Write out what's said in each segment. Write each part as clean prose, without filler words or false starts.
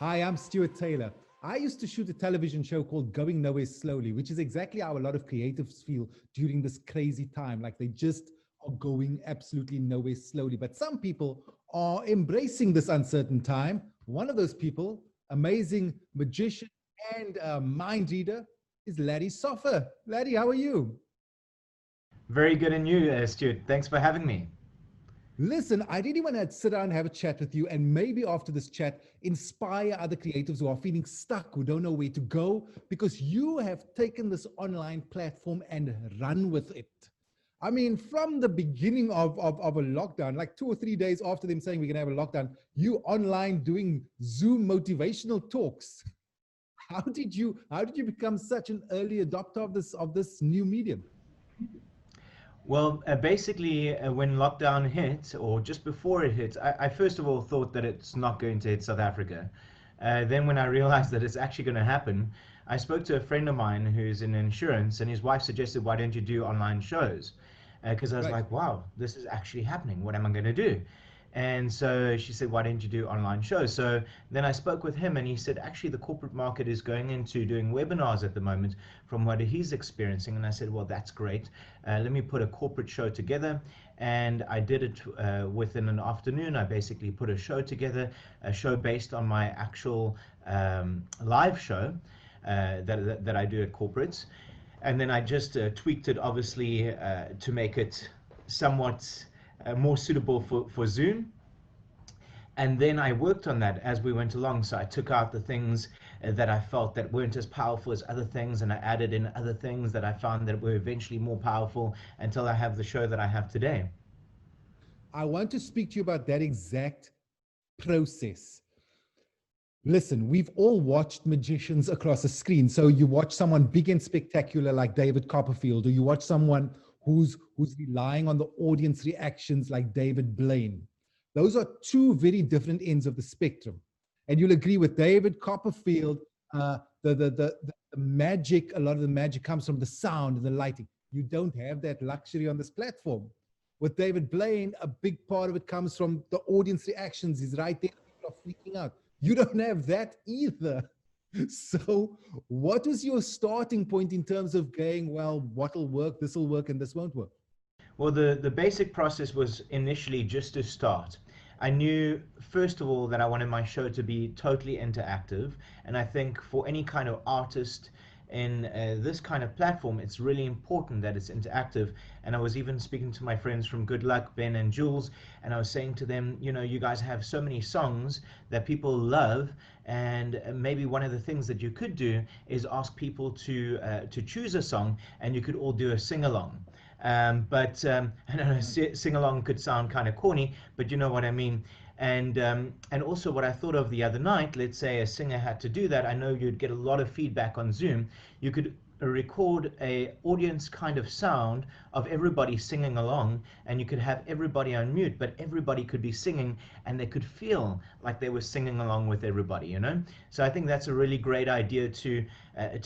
Hi, I'm Stuart Taylor. I used to shoot a television show called Going Nowhere Slowly, which is exactly how a lot of creatives feel during this crazy time. Like they just are going absolutely nowhere slowly. But some people are embracing this uncertain time. One of those people, amazing magician and mind reader, is Larry Soffer. Larry, how are you? Very good, and you, Stuart. Thanks for having me. Listen, I really want to sit down and have a chat with you, and maybe after this chat, inspire other creatives who are feeling stuck, who don't know where to go, because you have taken this online platform and run with it. I mean, from the beginning of a lockdown, like 2 or 3 days after them saying we're going to have a lockdown, you online doing Zoom motivational talks. How did you become such an early adopter of this new medium? Well, basically, when lockdown hit, or just before it hit, I first of all thought that it's not going to hit South Africa. Then, when I realized that it's actually going to happen, I spoke to a friend of mine who's in insurance, and his wife suggested, "Why don't you do online shows?" Because I was Right. like, "Wow, this is actually happening. What am I going to do?" And so she said, "Why don't you do online shows?" So then I spoke with him, and he said, actually, the corporate market is going into doing webinars at the moment from what he's experiencing. And I said, well, that's great. Let me put a corporate show together. And I did it within an afternoon. I basically put a show together, a show based on my actual live show that I do at corporates. And then I just tweaked it, obviously, to make it somewhat more suitable for Zoom. And then I worked on that as we went along. So I took out the things that I felt that weren't as powerful as other things, and I added in other things that I found that were eventually more powerful until I have the show that I have today. I want to speak to you about that exact process. Listen, we've all watched magicians across a screen. So you watch someone big and spectacular like David Copperfield, or you watch someone who's relying on the audience reactions like David Blaine. Those are two very different ends of the spectrum. And you'll agree with David Copperfield, the magic, a lot of the magic comes from the sound and the lighting. You don't have that luxury on this platform. With David Blaine, a big part of it comes from the audience reactions. He's right there, people are freaking out. You don't have that either. So, what was your starting point in terms of going, well, what'll work, this will work, and this won't work? Well, the basic process was initially just to start. I knew, first of all, that I wanted my show to be totally interactive. And I think for any kind of artist in this kind of platform, it's really important that it's interactive. And I was even speaking to my friends from Good Luck, Ben and Jules, and I was saying to them, you know, you guys have so many songs that people love. And maybe one of the things that you could do is ask people to choose a song, and you could all do a sing along. But I don't know, sing along could sound kind of corny, but you know what I mean. And also what I thought of the other night, let's say a singer had to do that, I know you'd get a lot of feedback on Zoom. You could record a audience kind of sound of everybody singing along, and you could have everybody on mute, but everybody could be singing, and they could feel like they were singing along with everybody, you know. So I think that's a really great idea to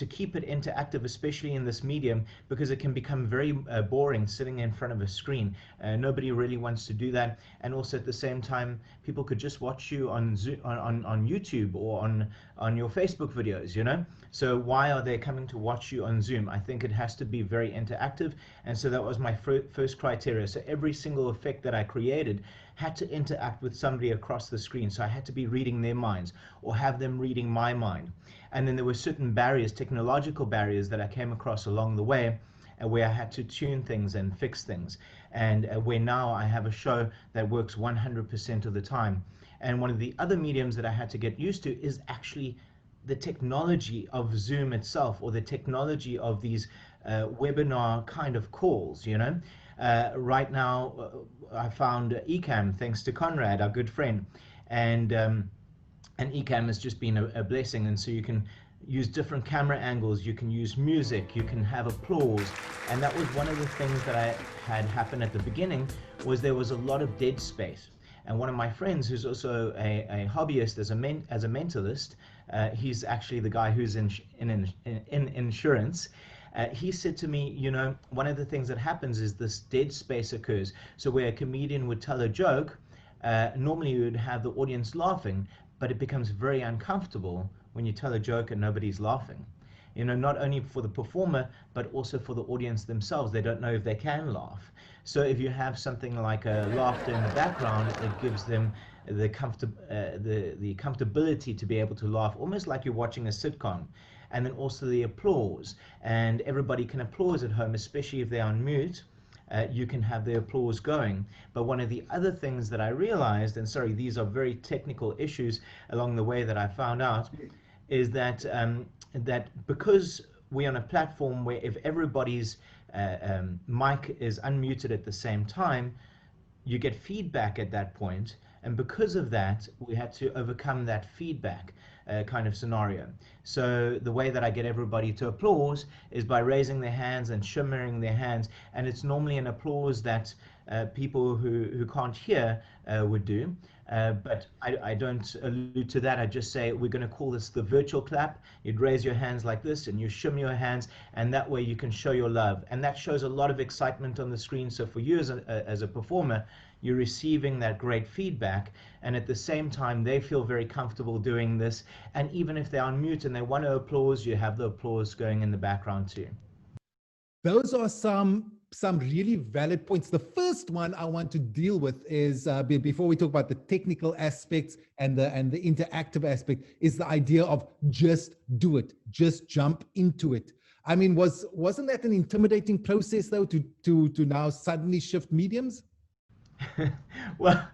keep it interactive, especially in this medium, because it can become very boring sitting in front of a screen. Nobody really wants to do that. And also at the same time, people could just watch you on on YouTube or on your Facebook videos, you know. So why are they coming to watch you on Zoom? I think it has to be very interactive. And so that was my first criteria. So every single effect that I created had to interact with somebody across the screen. So I had to be reading their minds or have them reading my mind. And then there were certain barriers, technological barriers, that I came across along the way, where I had to tune things and fix things, and where now I have a show that works 100% of the time. And one of the other mediums that I had to get used to is actually the technology of Zoom itself, or the technology of these webinar kind of calls, you know. Right now, I found Ecamm, thanks to Conrad, our good friend, and Ecamm has just been a blessing. And so you can use different camera angles, you can use music, you can have applause. And that was one of the things that I had happen at the beginning, was there was a lot of dead space. And one of my friends, who's also a hobbyist as a mentalist, he's actually the guy who's in insurance. He said to me, you know, one of the things that happens is this dead space occurs. So where a comedian would tell a joke, normally you would have the audience laughing, but it becomes very uncomfortable when you tell a joke and nobody's laughing. Not only for the performer, but also for the audience themselves. They don't know if they can laugh. So if you have something like a laughter in the background, it gives them the comfortability to be able to laugh, almost like you're watching a sitcom. And then also the applause, and everybody can applause at home, especially if they're on mute. You can have the applause going. But one of the other things that I realized, and sorry, these are very technical issues along the way that I found out, is that because we're on a platform where if everybody's mic is unmuted at the same time, you get feedback at that point, and because of that, we had to overcome that feedback kind of scenario. So the way that I get everybody to applause is by raising their hands and shimmering their hands, and it's normally an applause that people who can't hear would do. But I don't allude to that. I just say we're going to call this the virtual clap. You'd raise your hands like this and you shimmy your hands, and that way you can show your love. And that shows a lot of excitement on the screen. So for you as a performer, you're receiving that great feedback, and at the same time they feel very comfortable doing this. And even if they're on mute and they want to applause, you have the applause going in the background too. Those are some really valid points. The first one I want to deal with is before we talk about the technical aspects and the interactive aspect, is the idea of just do it, just jump into it. I mean, wasn't that an intimidating process though to now suddenly shift mediums? Well,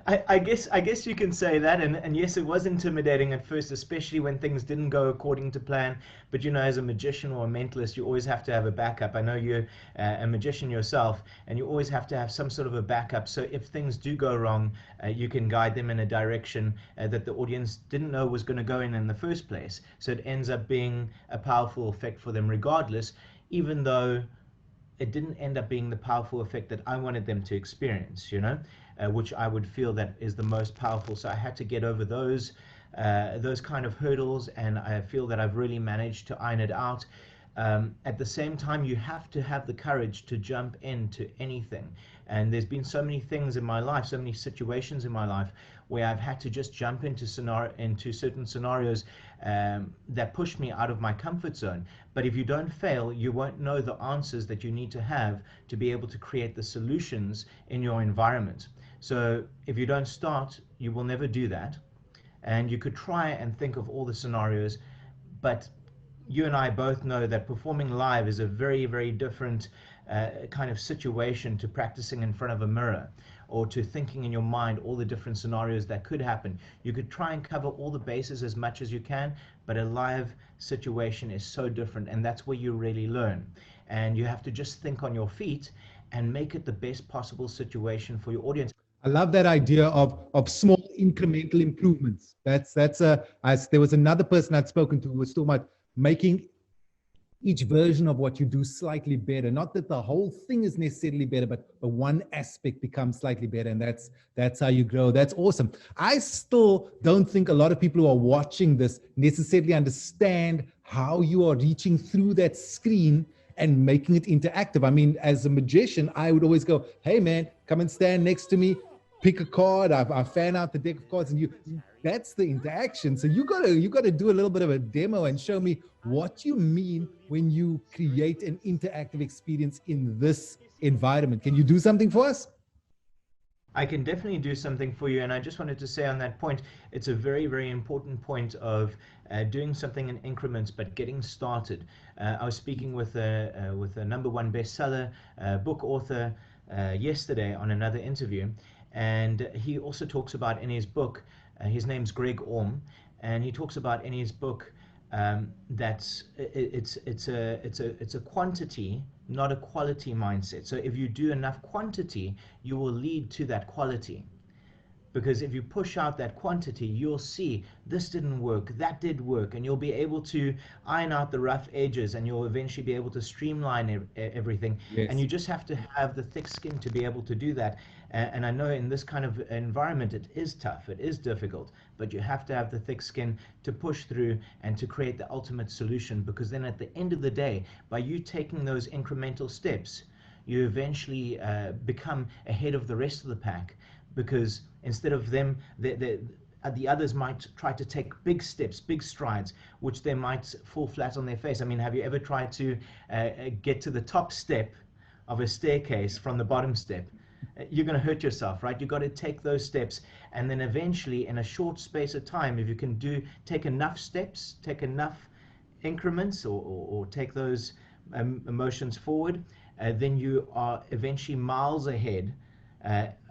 I guess you can say that, and yes, it was intimidating at first, especially when things didn't go according to plan. But as a magician or a mentalist, you always have to have a backup. I know you're a magician yourself, and you always have to have some sort of a backup. So if things do go wrong, you can guide them in a direction that the audience didn't know was going to go in the first place. So it ends up being a powerful effect for them regardless, even though it didn't end up being the powerful effect that I wanted them to experience, which I would feel that is the most powerful. So I had to get over those kind of hurdles, and I feel that I've really managed to iron it out. At the same time, you have to have the courage to jump into anything. And there's been so many things in my life, so many situations in my life where I've had to just jump into certain scenarios that push me out of my comfort zone. But if you don't fail, you won't know the answers that you need to have to be able to create the solutions in your environment. So if you don't start, you will never do that. And you could try and think of all the scenarios, but you and I both know that performing live is a very, very different kind of situation to practicing in front of a mirror, or to thinking in your mind all the different scenarios that could happen. You could try and cover all the bases as much as you can, but a live situation is so different, and that's where you really learn. And you have to just think on your feet and make it the best possible situation for your audience. I love that idea of small incremental improvements. There was another person I'd spoken to who was talking about making each version of what you do slightly better. Not that the whole thing is necessarily better, but one aspect becomes slightly better, and that's how you grow. That's awesome. I still don't think a lot of people who are watching this necessarily understand how you are reaching through that screen and making it interactive. I mean, as a magician, I would always go, "Hey man, come and stand next to me, pick a card." I fan out the deck of cards, and that's the interaction. So you gotta do a little bit of a demo and show me what you mean when you create an interactive experience in this environment. Can you do something for us? I can definitely do something for you, and I just wanted to say on that point, it's a very, very important point of doing something in increments, but getting started. I was speaking with a #1 bestseller book author yesterday on another interview, and he also talks about in his book, his name's Greg Orm, and he talks about in his book that it's a quantity, not a quality mindset. So if you do enough quantity, you will lead to that quality. Because if you push out that quantity, you'll see this didn't work, that did work, and you'll be able to iron out the rough edges, and you'll eventually be able to streamline everything. Yes. And you just have to have the thick skin to be able to do that. And I know in this kind of environment, it is tough, it is difficult, but you have to have the thick skin to push through and to create the ultimate solution. Because then at the end of the day, by you taking those incremental steps, you eventually become ahead of the rest of the pack. Because instead of them, the others might try to take big steps, big strides, which they might fall flat on their face. I mean, have you ever tried to get to the top step of a staircase from the bottom step? You're going to hurt yourself, right? You've got to take those steps, and then eventually, in a short space of time, if you can take enough steps, take enough increments, or take those emotions forward, then you are eventually miles ahead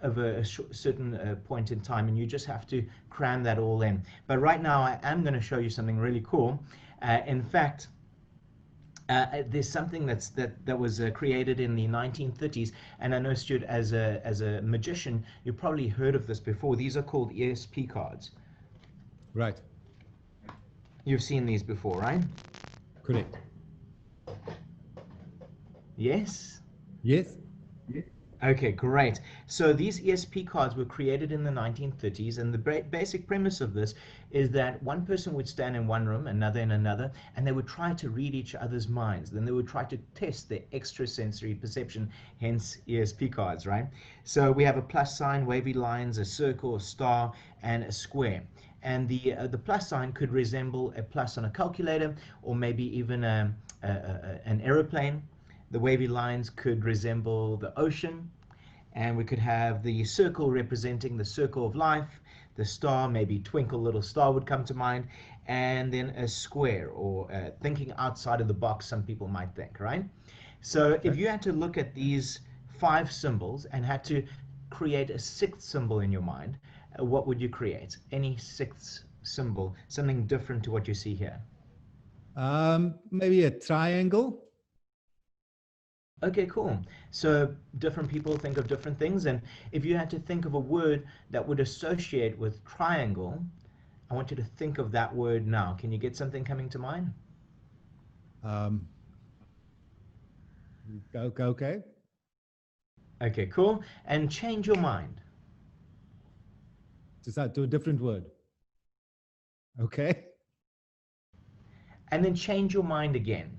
over a certain point in time, and you just have to cram that all in. But right now, I am going to show you something really cool. In fact, there's something that was created in the 1930s, and I know, Stuart, as a magician, you've probably heard of this before. These are called ESP cards. Right. You've seen these before, right? Correct. Yes? Yes. Okay, great. So these ESP cards were created in the 1930s, and the basic premise of this is that one person would stand in one room, another in another, and they would try to read each other's minds. Then they would try to test their extrasensory perception, hence ESP cards, right? So we have a plus sign, wavy lines, a circle, a star, and a square. And the plus sign could resemble a plus on a calculator, or maybe even an aeroplane. The wavy lines could resemble the ocean, and we could have the circle representing the circle of life. The star, maybe twinkle little star would come to mind, and then a square, or thinking outside of the box, some people might think, right? So if you had to look at these 5 symbols and had to create a 6th symbol in your mind, what would you create? Any 6th symbol, something different to what you see here. Maybe a triangle. Okay, cool. So different people think of different things, and if you had to think of a word that would associate with triangle, I want you to think of that word now. Can you get something coming to mind? Okay. Okay, cool. And change your mind. To a different word. Okay. And then change your mind again.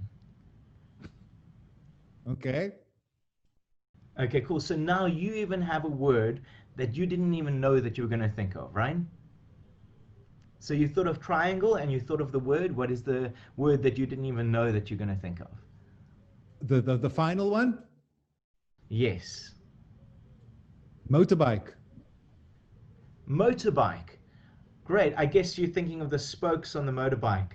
Okay. Okay, cool. So now you even have a word that you didn't even know that you were going to think of, right? So you thought of triangle and you thought of the word. What is the word that you didn't even know that you're going to think of? The final one? Yes. Motorbike. Motorbike. Great. I guess you're thinking of the spokes on the motorbike.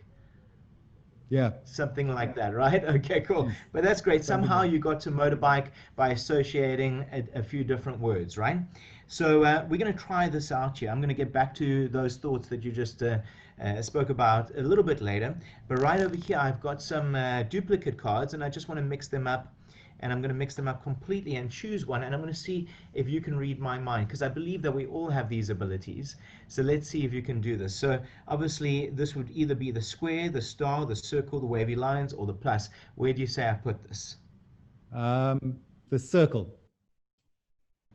Yeah. Something like that, right? Okay, cool. But that's great. Somehow you got to motorbike by associating a few different words, right? So we're going to try this out here. I'm going to get back to those thoughts that you just spoke about a little bit later. But right over here, I've got some duplicate cards, and I just want to mix them up. And I'm going to mix them up completely and choose one, and I'm going to see if you can read my mind, because I believe that we all have these abilities. So let's see if you can do this. So obviously this would either be the square, the star, the circle, the wavy lines, or the plus. Where do you say I put this? The circle.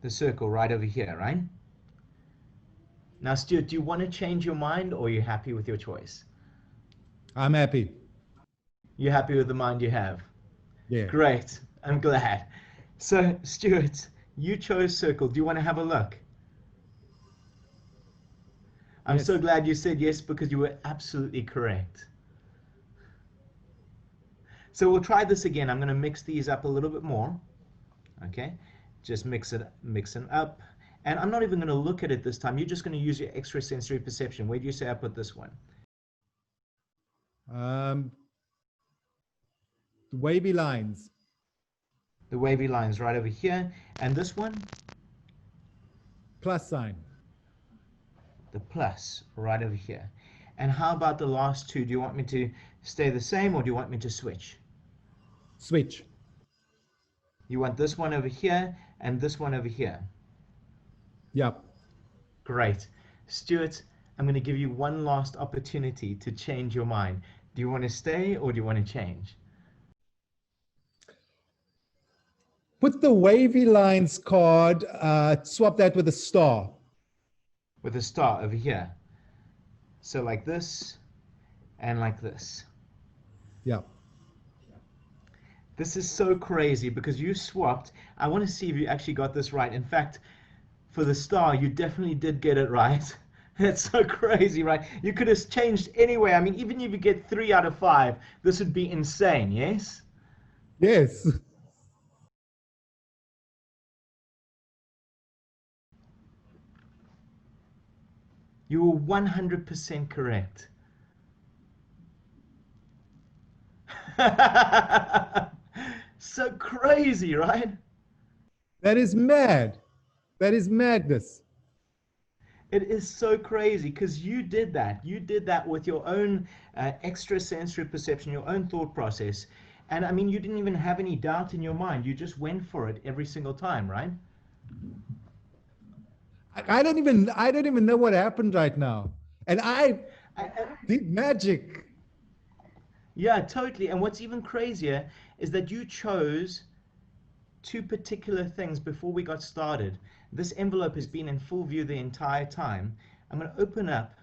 The circle right over here, right? Now, Stuart, do you want to change your mind, or are you happy with your choice? I'm happy. You're happy with the mind you have? Yeah. Great. I'm glad. So, Stuart, you chose circle. Do you want to have a look? I'm Yes. so glad you said yes, because you were absolutely correct. So we'll try this again. I'm going to mix these up a little bit more. Okay, just mix them up. And I'm not even going to look at it this time. You're just going to use your extrasensory perception. Where do you say I put this one? The wavy lines. The wavy lines right over here. And this one? Plus sign. The plus right over here. And how about the last two? Do you want me to stay the same, or do you want me to switch? Switch. You want this one over here and this one over here. Yep. Great. Stuart, I'm going to give you one last opportunity to change your mind. Do you want to stay, or do you want to change? Put the wavy lines card, swap that with a star. With a star over here. So like this and like this. Yeah. This is so crazy because you swapped. I want to see if you actually got this right. In fact, for the star, you definitely did get it right. It's so crazy, right? You could have changed anyway. I mean, even if you get 3 out of 5, this would be insane, yes? Yes. You were 100% correct. So crazy, right? That is mad. That is madness. It is so crazy because you did that. You did that with your own extrasensory perception, your own thought process. And I mean, you didn't even have any doubt in your mind. You just went for it every single time, right? I don't even know what happened right now. And I I, did magic. yeah, totally. And what's even crazier is that you chose two particular things before we got started. This envelope has Yes. been in full view the entire time. I'm going to open up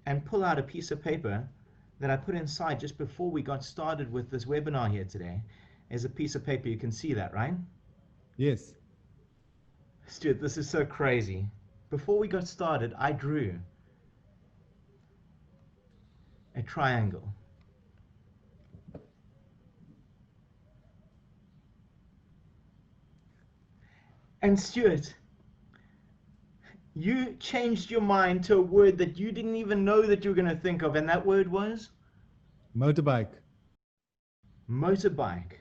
and pull out a piece of paper that I put inside just before we got started with this webinar here today. There's a piece of paper, you can see that, right? Yes. Stuart, this is so crazy. Before we got started, I drew a triangle. And Stuart, you changed your mind to a word that you didn't even know that you were going to think of, and that word was Motorbike. motorbike.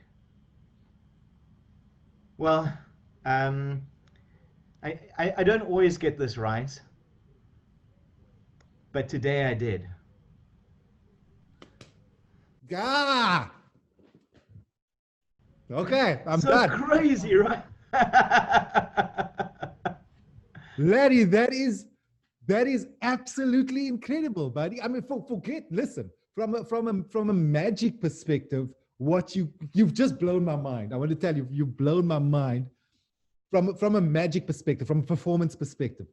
Well, um, I don't always get this right, but today I did. Ah, okay, I'm So done. crazy, right? Larry, that is absolutely incredible, buddy. I mean, forget. Listen, from a magic perspective, you've just blown my mind. I want to tell you, you've blown my mind from a magic perspective, from a performance perspective.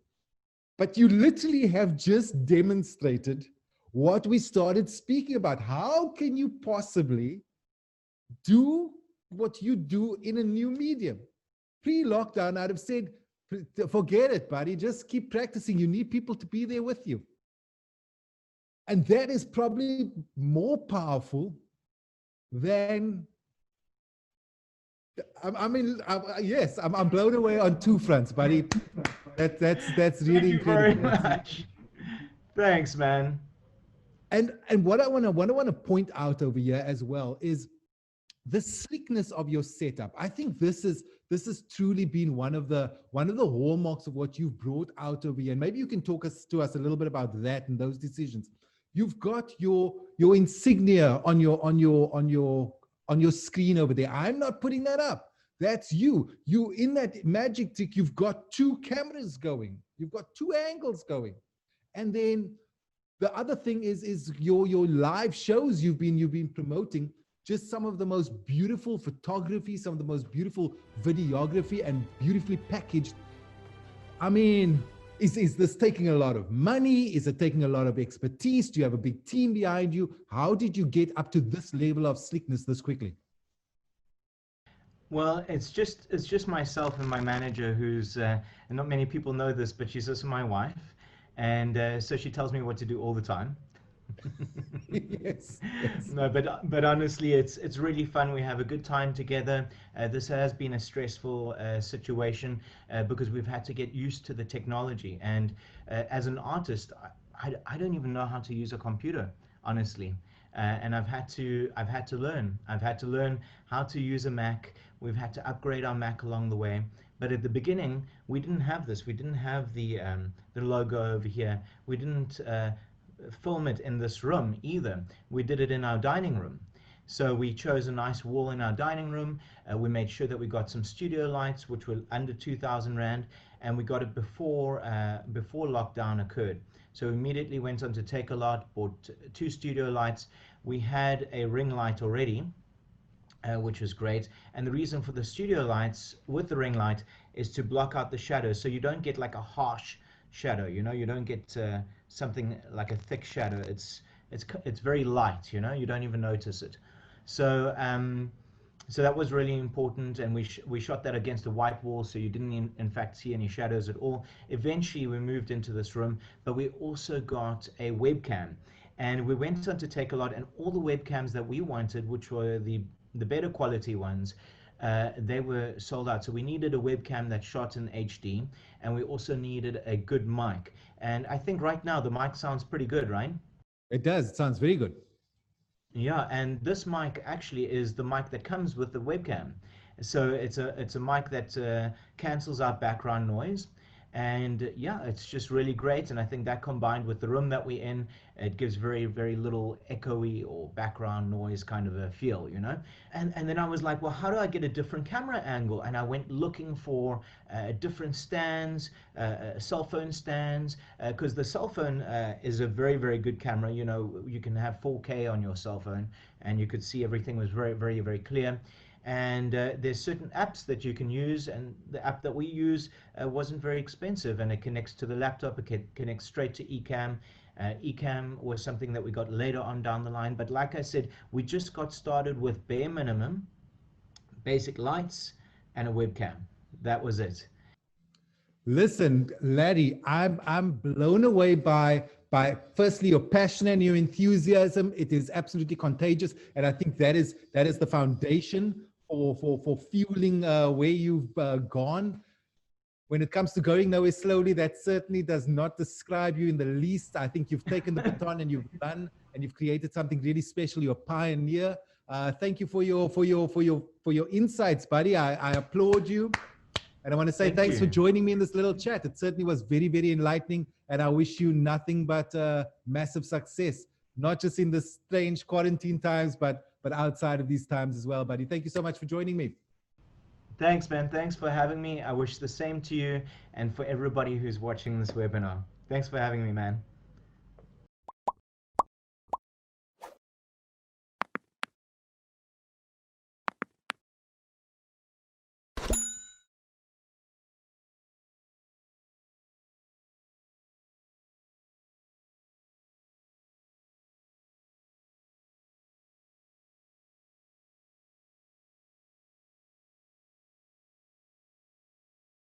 But you literally have just demonstrated what we started speaking about. How can you possibly do what you do in a new medium? Pre-lockdown, I'd have said, forget it, buddy. Just keep practicing. You need people to be there with you. And that is probably more powerful than, I mean, yes, I'm blown away on two fronts, buddy. That's Thank really you very incredible. much. Thanks, man. And what I want to point out over here as well is the sleekness of your setup. I think this has truly been one of the hallmarks of what you've brought out over here. And maybe you can talk to us a little bit about that and those decisions. You've got your insignia on your screen over there. I'm not putting that up. That's you. You in that magic trick, you've got two cameras going. You've got two angles going. And then the other thing is your live shows you've been promoting, just some of the most beautiful photography, some of the most beautiful videography, and beautifully packaged. I mean, is this taking a lot of money? Is it taking a lot of expertise? Do you have a big team behind you? How did you get up to this level of sleekness this quickly? Well, it's just myself and my manager, and not many people know this, but she's also my wife, and so she tells me what to do all the time. Yes, yes. No, but honestly, it's really fun. We have a good time together. This has been a stressful situation because we've had to get used to the technology. And as an artist, I don't even know how to use a computer, honestly. And I've had to learn. I've had to learn how to use a Mac. We've had to upgrade our Mac along the way. But at the beginning, we didn't have this. We didn't have the logo over here. We didn't film it in this room either. We did it in our dining room. So we chose a nice wall in our dining room. We made sure that we got some studio lights, which were under 2,000 rand, and we got it before lockdown occurred. So we immediately went on to Takealot, bought two studio lights. We had a ring light already, which was great. And the reason for the studio lights with the ring light is to block out the shadows, so you don't get like a harsh shadow. You don't get something like a thick shadow. It's very light. You don't even notice it. So So that was really important, and we shot that against a white wall, so you didn't in fact see any shadows at all. Eventually, we moved into this room, but we also got a webcam, and we went on to take a lot. And all the webcams that we wanted, which were the better quality ones, they were sold out. So we needed a webcam that shot in HD, and we also needed a good mic. And I think right now the mic sounds pretty good, right? It does. It sounds very good. Yeah, and this mic actually is the mic that comes with the webcam. So it's a mic that cancels out background noise, and yeah, it's just really great. And I think that combined with the room that we're in, it gives very little echoey or background noise kind of a feel, you know. And then I was like, well, how do I get a different camera angle? And I went looking for different stands, cell phone stands, because the cell phone is a very good camera. You know, you can have 4K on your cell phone, and you could see everything was very clear. And there's certain apps that you can use, and the app that we use wasn't very expensive, and it connects to the laptop. It connects straight to Ecamm. Ecamm was something that we got later on down the line, but like I said, we just got started with bare minimum, basic lights, and a webcam. That was it. Listen, Larry, I'm blown away by firstly your passion and your enthusiasm. It is absolutely contagious, and I think that is the foundation for fueling where you've gone. When it comes to going nowhere slowly, that certainly does not describe you in the least. I think you've taken the baton and you've done, and you've created something really special. You're a pioneer. Thank you for your insights, buddy. I applaud you. And I want to say Thank thanks for you. joining me in this little chat. It certainly was very enlightening. And I wish you nothing but massive success, not just in the strange quarantine times, but outside of these times as well, buddy. Thank you so much for joining me. Thanks, man. Thanks for having me. I wish the same to you and for everybody who's watching this webinar. Thanks for having me, man.